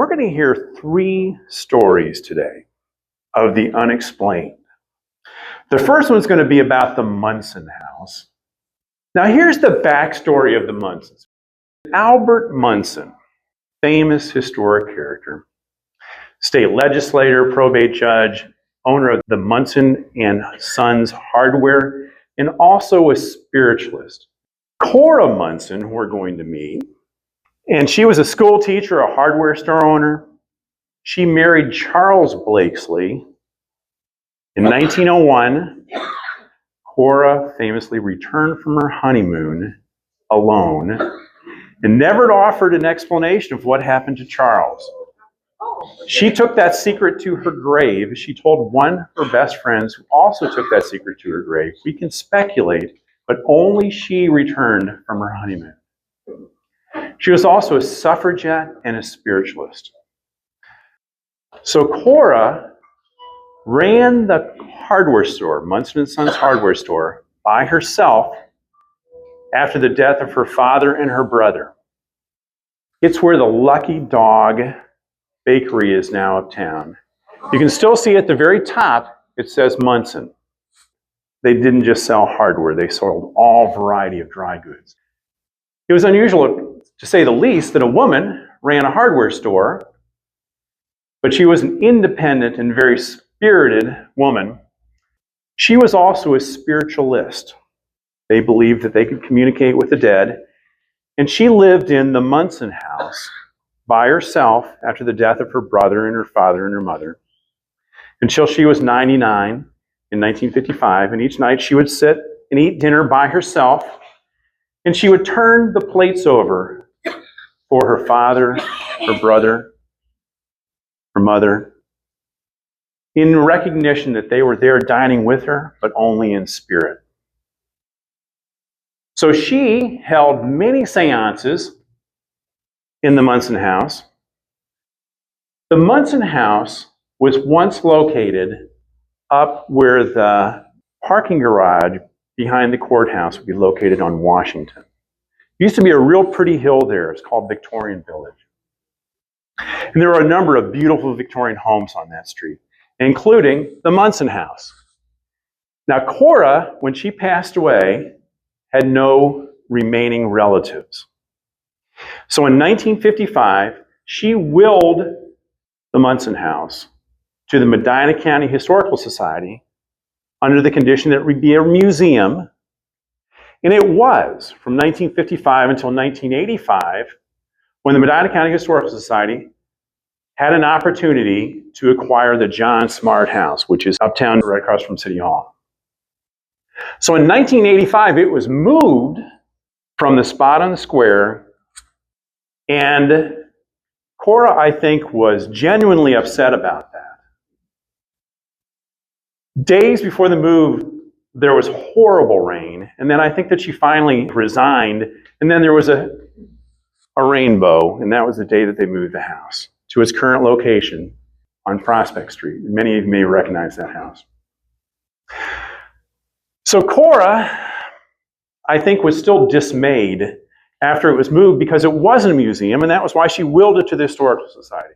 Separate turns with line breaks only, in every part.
we're going to hear 3 stories today of the unexplained. The first one's going to be about the Munson House. Now here's the backstory of the Munsons. Albert Munson, famous historic character, state legislator, probate judge, owner of the Munson and Sons hardware, and also a spiritualist. Cora Munson, who we're going to meet, and she was a school teacher, a hardware store owner. She married Charles Blakesley. In 1901, Cora famously returned from her honeymoon alone and never offered an explanation of what happened to Charles. She took that secret to her grave. She told one of her best friends, who also took that secret to her grave, "We can speculate, but only she returned from her honeymoon." She was also a suffragette and a spiritualist. So Cora ran the hardware store, Munson & Sons hardware store, by herself after the death of her father and her brother. It's where the Lucky Dog bakery is now uptown. You can still see at the very top, it says Munson. They didn't just sell hardware, they sold all variety of dry goods. It was unusual, to say the least, that a woman ran a hardware store, but she was an independent and very spirited woman. She was also a spiritualist. They believed that they could communicate with the dead, and she lived in the Munson House by herself after the death of her brother and her father and her mother until she was 99 in 1955, and each night she would sit and eat dinner by herself, and she would turn the plates over for her father, her brother, her mother, in recognition that they were there dining with her, but only in spirit. So she held many seances in the Munson House. The Munson House was once located up where the parking garage behind the courthouse would be located on Washington. It used to be a real pretty hill there. It's called Victorian Village. And there were a number of beautiful Victorian homes on that street, including the Munson House. Now, Cora, when she passed away, had no remaining relatives. So in 1955, she willed the Munson House to the Medina County Historical Society under the condition that it would be a museum. And it was from 1955 until 1985, when the Medina County Historical Society had an opportunity to acquire the John Smart House, which is uptown right across from City Hall. So in 1985, it was moved from the spot on the square, and Cora, I think, was genuinely upset about that. Days before the move, there was horrible rain, and then I think that she finally resigned, and then there was a rainbow, and that was the day that they moved the house to its current location on Prospect Street. Many of you may recognize that house. So Cora, I think, was still dismayed after it was moved because it wasn't a museum, and that was why she willed it to the Historical Society.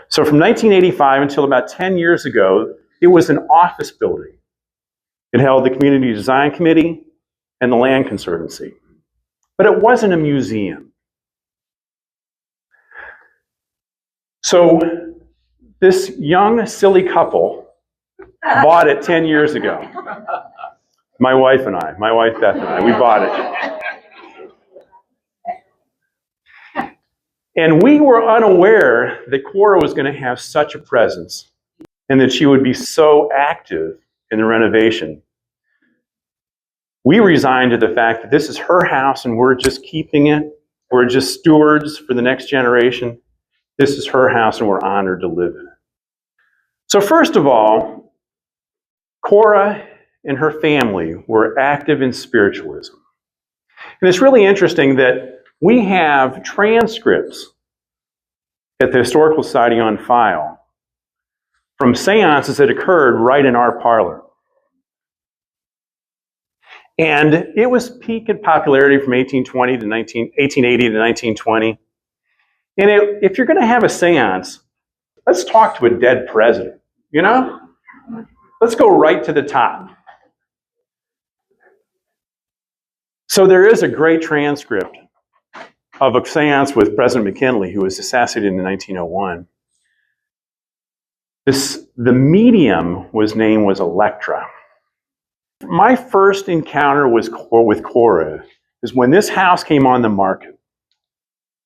So from 1985 until about 10 years ago, it was an office building. It held the Community Design Committee and the Land Conservancy. But it wasn't a museum. So this young, silly couple bought it 10 years ago. My wife Beth and I, we bought it. And we were unaware that Cora was going to have such a presence and that she would be so active in the renovation. We resigned to the fact that this is her house and we're just keeping it. We're just stewards for the next generation. This is her house and we're honored to live in it. So first of all, Cora and her family were active in spiritualism. And it's really interesting that we have transcripts at the Historical Society on file from seances that occurred right in our parlor. And it was peak in popularity from 1880 to 1920. And if you're going to have a seance, let's talk to a dead president, you know? Let's go right to the top. So there is a great transcript of a seance with President McKinley, who was assassinated in 1901. The medium was Electra. My first encounter with Cora is when this house came on the market.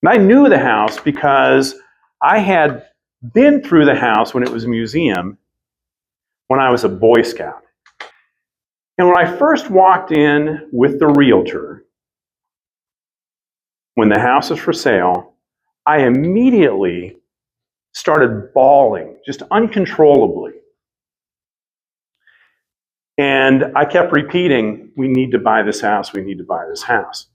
And I knew the house because I had been through the house when it was a museum when I was a Boy Scout. And when I first walked in with the realtor, when the house was for sale, I immediately started bawling, just uncontrollably. And I kept repeating, we need to buy this house, we need to buy this house.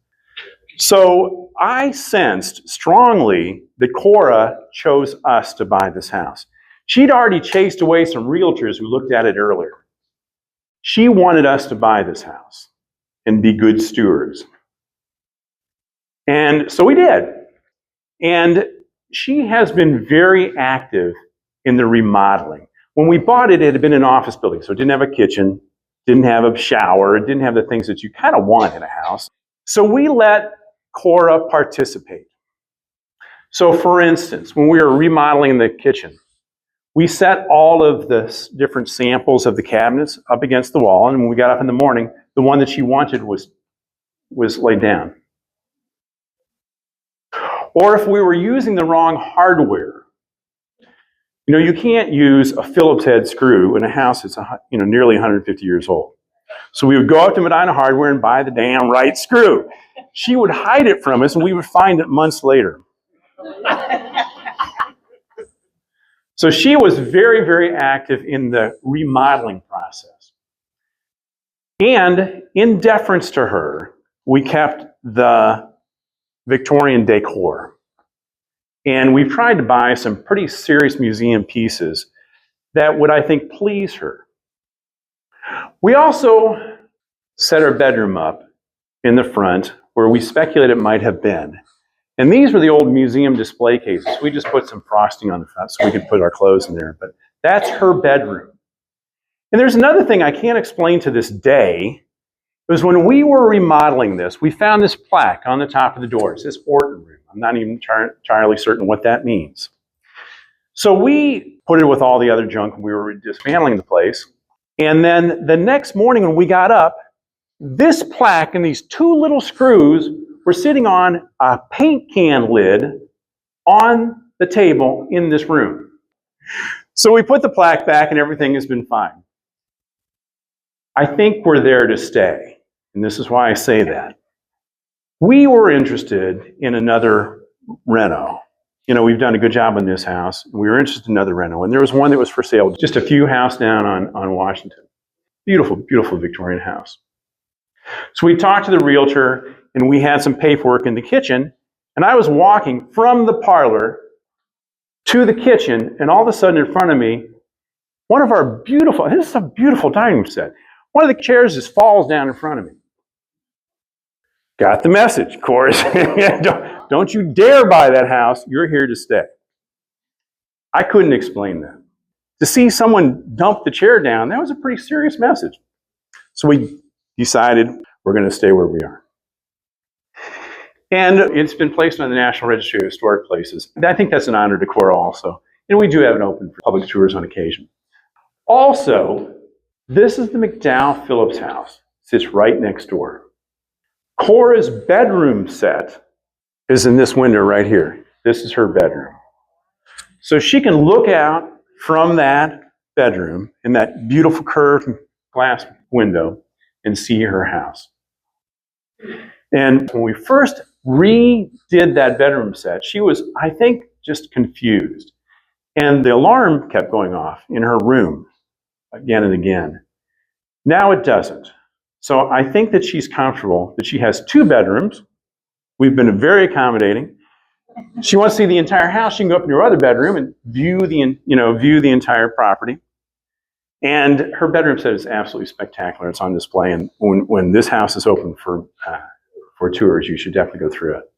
So I sensed strongly that Cora chose us to buy this house. She'd already chased away some realtors who looked at it earlier. She wanted us to buy this house and be good stewards. And so we did. And she has been very active in the remodeling. When we bought it, it had been an office building, so it didn't have a kitchen, didn't have a shower, it didn't have the things that you kind of want in a house. So we let Cora participate. So for instance, when we were remodeling the kitchen, we set all of the different samples of the cabinets up against the wall, and when we got up in the morning, the one that she wanted was laid down. Or if we were using the wrong hardware, you know, you can't use a Phillips head screw in a house that's nearly 150 years old. So we would go up to Medina Hardware and buy the damn right screw. She would hide it from us, and we would find it months later. So she was very, very active in the remodeling process. And in deference to her, we kept the Victorian decor. And we've tried to buy some pretty serious museum pieces that would, I think, please her. We also set our bedroom up in the front where we speculate it might have been. And these were the old museum display cases. We just put some frosting on the front so we could put our clothes in there. But that's her bedroom. And there's another thing I can't explain to this day. It was when we were remodeling this, we found this plaque on the top of the door. It says Orton Room. I'm not even entirely certain what that means. So we put it with all the other junk when we were dismantling the place. And then the next morning when we got up, this plaque and these two little screws were sitting on a paint can lid on the table in this room. So we put the plaque back and everything has been fine. I think we're there to stay. And this is why I say that. We were interested in another reno. You know, we've done a good job on this house. We were interested in another reno. And there was one that was for sale just a few houses down on Washington. Beautiful, beautiful Victorian house. So we talked to the realtor, and we had some paperwork in the kitchen, and I was walking from the parlor to the kitchen, and all of a sudden in front of me, this is a beautiful dining room set. One of the chairs just falls down in front of me. Got the message, of course. Don't you dare buy that house. You're here to stay. I couldn't explain that. To see someone dump the chair down, that was a pretty serious message. So we decided we're going to stay where we are. And it's been placed on the National Registry of Historic Places. And I think that's an honor to Cora also. And we do have it open for public tours on occasion. Also, this is the McDowell Phillips house. It sits right next door. Cora's bedroom set is in this window right here. This is her bedroom. So she can look out from that bedroom in that beautiful curved glass window and see her house. And when we first redid that bedroom set, she was, I think, just confused. And the alarm kept going off in her room again and again. Now it doesn't. So I think that she's comfortable that she has two bedrooms. We've been very accommodating. She wants to see the entire house. She can go up in her other bedroom and view the entire property. And her bedroom set is absolutely spectacular. It's on display. And when this house is open for tours, you should definitely go through it.